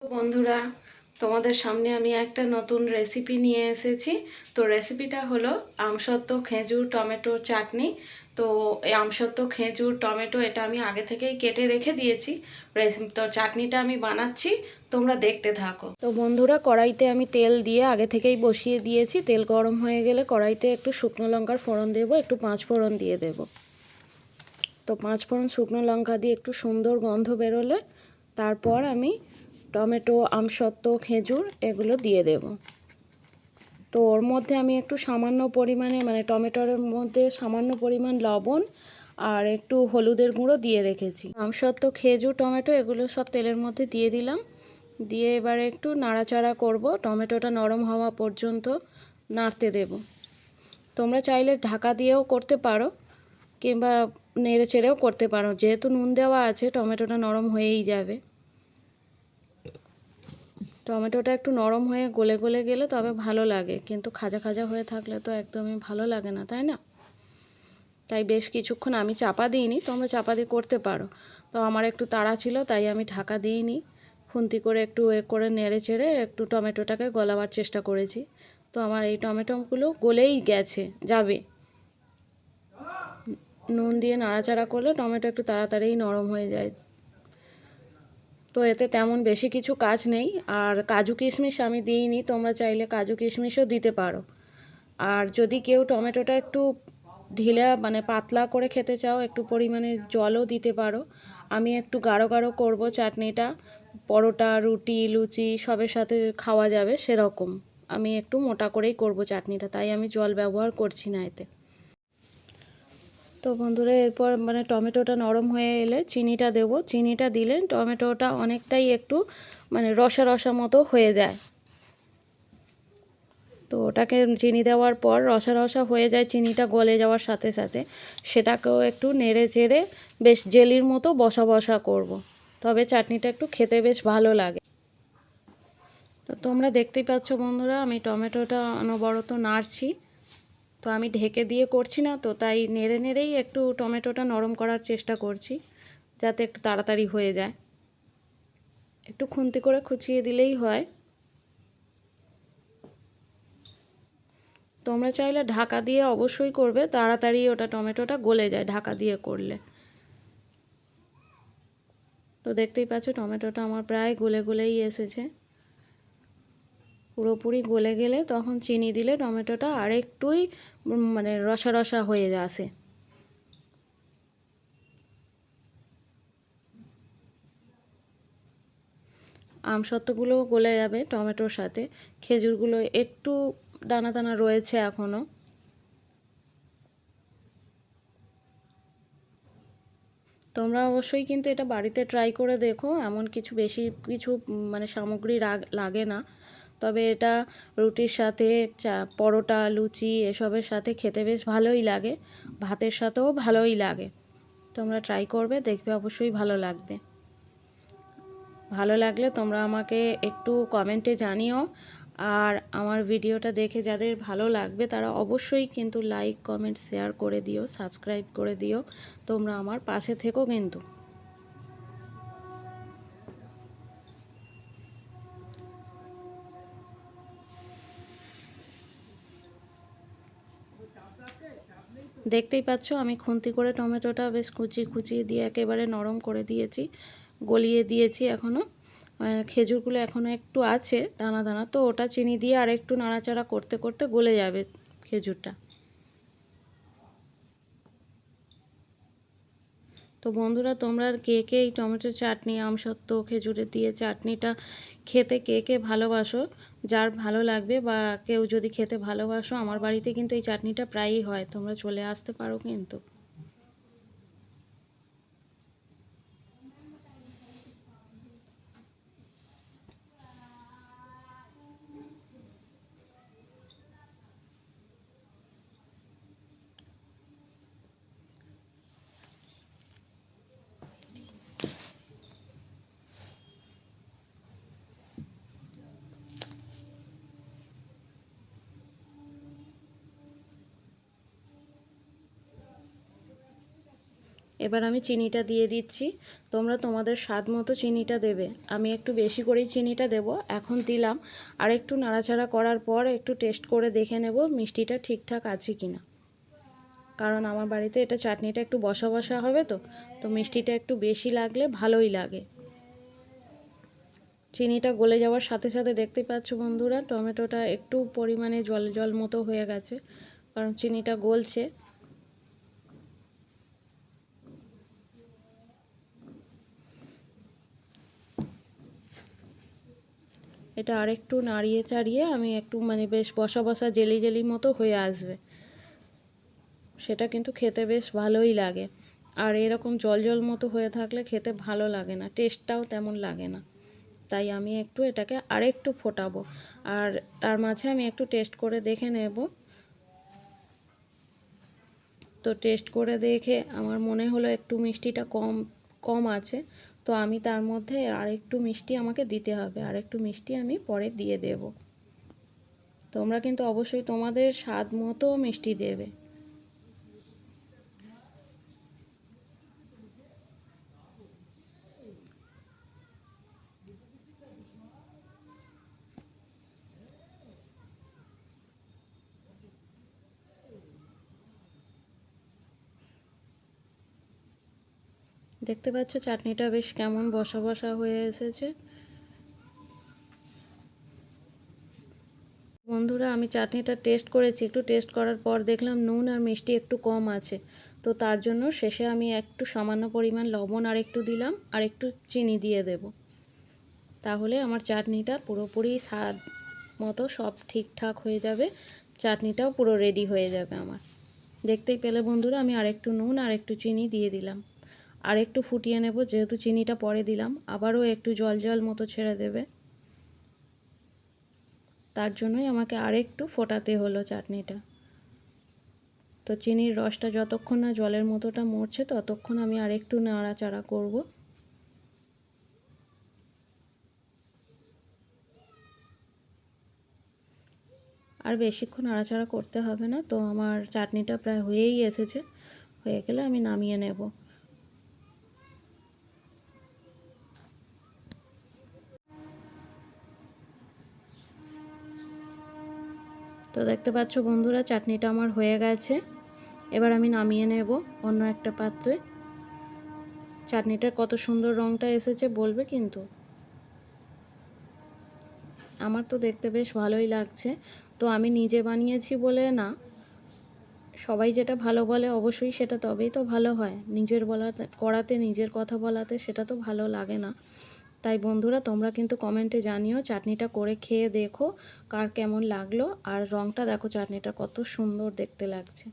বন্ধুরা, তোমাদের সামনে আমি একটা নতুন রেসিপি নিয়ে এসেছি। তো রেসিপিটা হলো আমসত্ত্ব খেজুর টমেটো চাটনি। তো এই আমসত্ত্ব খেজুর টমেটো এটা আমি আগে থেকেই কেটে রেখে দিয়েছি। তো চাটনিটা আমি বানাচ্ছি, তোমরা দেখতে থাকো। তো বন্ধুরা, কড়াইতে আমি তেল দিয়ে আগে থেকেই বসিয়ে দিয়েছি। তেল গরম হয়ে গেলে কড়াইতে একটু শুকনো লঙ্কার ফোড়ন দেবো, একটু পাঁচ ফোড়ন দিয়ে দেবো। তো পাঁচ ফোড়ন শুকনো লঙ্কা দিয়ে একটু সুন্দর গন্ধ বেরোলে তারপর আমি টমেটো আমসত্ত্ব খেজুর এগুলো দিয়ে দেব। তো ওর মধ্যে আমি একটু সামান্য পরিমাণে টমেটোর মধ্যে সামান্য পরিমাণ লবণ আর একটু হলুদের গুঁড়ো দিয়ে রেখেছি। আমসত্ত্ব খেজুর টমেটো এগুলো সব তেলের মধ্যে দিয়ে দিলাম। দিয়ে এবারে একটু নাড়াচাড়া করব, টমেটোটা নরম হওয়া পর্যন্ত নাড়তে দেব। তোমরা চাইলে ঢাকা দিয়েও করতে পারো কিংবা নেড়ে চেড়েও করতে পারো। যেহেতু নুন দেওয়া আছে টমেটোটা নরম হয়েই যাবে। টমেটোটা একটু নরম হয়ে গলে গলে গেলে তবে ভালো লাগে, কিন্তু খাজা খাজা হয়ে থাকলে তো একদমই ভালো লাগে না, তাই না? তাই বেশ কিছুক্ষণ আমি চাপা দিইনি, তোমরা চাপা দিয়ে করতে পারো। তো আমার একটু তাড়া ছিল তাই আমি ঢাকা দিইনি, খুন্তি করে একটু করে নেড়ে চেড়ে একটু টমেটোটাকে গলাবার চেষ্টা করেছি। তো আমার এই টমেটোগুলো গলেই যাবে। নুন দিয়ে নাড়াচাড়া করলে টমেটো একটু তাড়াতাড়িই নরম হয়ে যায়। তো এতে তেমন বেশি কিছু কাজ নেই। আর কাজু কিশমিশ আমি দিইনি, তোমরা চাইলে কাজু কিশমিশও দিতে পারো। আর যদি কেউ টমেটোটা একটু ঢিলা পাতলা করে খেতে চাও, একটু পরিমাণে জলও দিতে পারো। আমি একটু গাঢ় গাঢ় করব চাটনিটা, পরোটা রুটি লুচি সবের সাথে খাওয়া যাবে সেরকম। আমি একটু মোটা করেই করব চাটনিটা, তাই আমি জল ব্যবহার করছি না এতে। তো বন্ধুরা, এরপর টমেটোটা নরম হয়ে এলে চিনিটা দেব। চিনিটা দিলে টমেটোটা অনেকটাই একটু রসা রসা মতো হয়ে যায়। তো ওটাকে চিনি দেওয়ার পর রসা রসা হয়ে যায়, চিনিটা গলে যাওয়ার সাথে সাথে সেটাকেও একটু নেড়ে চেড়ে বেশ জেলির মতো বসা বসা করব। তবে চাটনিটা একটু খেতে বেশ ভালো লাগে। তো তোমরা দেখতেই পাচ্ছ বন্ধুরা, আমি টমেটোটা অনবরত নাড়ছি। তো আমি ঢেকে দিয়ে করছি না, তো তাই নেড়ে নেড়েই একটু টমেটোটা নরম করার চেষ্টা করছি, যাতে একটু তাড়াতাড়ি হয়ে যায়। একটু খুন্তি করে খুঁচিয়ে দিলেই হয়। তোমরা চাইলে ঢাকা দিয়ে অবশ্যই করবে, তাড়াতাড়ি ওটা টমেটোটা গলে যায় ঢাকা দিয়ে করলে। তো দেখতেই পাচ্ছ টমেটোটা আমার প্রায় গলে গলেই এসেছে। পুরোপুরি গলে গেলে তখন চিনি দিলে টমেটোটা আরেকটুই রসা রসা হয়ে আসে। আমসত্ত্বগুলোও গলে যাবে টমেটোর সাথে। খেজুরগুলো একটু দানা দানা রয়েছে এখনও। তোমরা অবশ্যই কিন্তু এটা বাড়িতে ট্রাই করে দেখো। এমন বেশি কিছু সামগ্রী লাগে না। তবে এটা রুটির সাথে পরোটা লুচি এসবের সাথে খেতে বেশ ভালোই লাগে, ভাতের সাথেও ভালোই লাগে। তোমরা ট্রাই করবে, দেখবে অবশ্যই ভালো লাগবে। ভালো লাগলে তোমরা আমাকে একটু কমেন্টে জানিও। আর আমার ভিডিওটা দেখে যাদের ভালো লাগবে তারা অবশ্যই কিন্তু লাইক কমেন্ট শেয়ার করে দিও, সাবস্ক্রাইব করে দিও। তোমরা আমার পাশে থেকো কিন্তু। দেখতেই পাচ্ছ আমি খুন্তি করে টমেটোটা বেশ কুচিয়ে দিয়ে একেবারে নরম করে দিয়েছি, গলিয়ে দিয়েছি। এখনও খেজুরগুলো এখনও একটু আছে দানা দানা, তো ওটা চিনি দিয়ে আর একটু নাড়াচাড়া করতে করতে গলে যাবে খেজুরটা। তো বন্ধুরা, তোমরা কে কে এই টমেটো চাটনি আমসত্ত্ব খেজুরের দিয়ে চাটনিটা খেতে কে কে ভালোবাসো, যার ভালো লাগবে বা কেউ যদি খেতে ভালোবাসো, আমার বাড়িতে কিন্তু এই চাটনিটা প্রায়ই হয়, তোমরা চলে আসতে পারো কিন্তু। এবার আমি চিনিটা দিয়ে দিচ্ছি। তোমরা তোমাদের স্বাদ মতো চিনিটা দেবে। আমি একটু বেশি করেই চিনিটা দেব। এখন দিলাম, আর একটু নাড়াচাড়া করার পর একটু টেস্ট করে দেখে নেব মিষ্টিটা ঠিকঠাক আছে কি না। কারণ আমার বাড়িতে এটা চাটনিটা একটু বসা বসা হবে, তো মিষ্টিটা একটু বেশি লাগলে ভালোই লাগে। চিনিটা গলে যাওয়ার সাথে সাথে দেখতে পাচ্ছ বন্ধুরা, টমেটোটা একটু পরিমাণে জল জল মতো হয়ে গেছে, কারণ চিনিটা গলছে। এটা আরেকটু নাড়িয়ে চাড়িয়ে আমি একটু বেশ বসা বসা জেলি জেলি মতো হয়ে আসবে, সেটা কিন্তু খেতে বেশ ভালোই লাগে। আর এরকম জল জল মতো হয়ে থাকলে খেতে ভালো লাগে না, টেস্টটাও তেমন লাগে না। তাই আমি একটু এটাকে আরেকটু ফোটাবো, আর তার মাঝে আমি একটু টেস্ট করে দেখে নেব। তো টেস্ট করে দেখে আমার মনে হলো একটু মিষ্টিটা কম কম আছে, তো আমি তার মধ্যে আরেকটু মিষ্টি আমাকে দিতে হবে, আরেকটু মিষ্টি আমি পরে দিয়ে দেব। তোমরা কিন্তু অবশ্যই তোমাদের স্বাদ মতো মিষ্টি দেবে। দেখতে পাচ্ছ চাটনিটা বেশ কেমন বসা বসা হয়ে এসেছে। বন্ধুরা, আমি চাটনিটা টেস্ট করেছি, একটু টেস্ট করার পর দেখলাম নুন আর মিষ্টি একটু কম আছে, তো তার জন্য শেষে আমি একটু সামান্য পরিমাণ লবণ আর একটু দিলাম, আর একটু চিনি দিয়ে দেব। তাহলে আমার চাটনিটা পুরোপুরি স্বাদ মতো সব ঠিকঠাক হয়ে যাবে, চাটনিটাও পুরো রেডি হয়ে যাবে আমার। দেখতেই পেলে বন্ধুরা, আমি আরেকটু নুন আর একটু চিনি দিয়ে দিলাম, আর একটু ফুটিয়ে নেব, যেহেতু চিনিটা পরে দিলাম আবারও একটু জল জল মতো ছেড়ে দেবে, তার জন্যই আমাকে আরেকটু ফোটাতে হলো চাটনিটা। তো চিনির রসটা যতক্ষণ না জলের মতোটা মরছে ততক্ষণ আমি আরেকটু নাড়াচাড়া করব। আর বেশিক্ষণ নাড়াচাড়া করতে হবে না, তো আমার চাটনিটা প্রায় হয়েই এসেছে। হয়ে গেলে আমি নামিয়ে নেব। তো দেখতে পাচ্ছ বন্ধুরা, চাটনিটা আমার হয়ে গেছে। এবার আমি নামিয়ে নেব অন্য একটা পাত্রে। চাটনিটার কত সুন্দর রঙটা এসেছে বলবে কিন্তু। আমার তো দেখতে বেশ ভালোই লাগছে। তো আমি নিজে বানিয়েছি বলে না, সবাই যেটা ভালো বলে অবশ্যই সেটা তবেই তো ভালো হয়। নিজের বলাতে করাতে নিজের কথা বলাতে সেটা তো ভালো লাগে না। তাই বন্ধুরা, তোমরা কিন্তু কমেন্টে জানিও, চাটনিটা করে খেয়ে দেখো কার কেমন লাগলো। আর রঙটা দেখো চাটনিটা কত সুন্দর দেখতে লাগছে।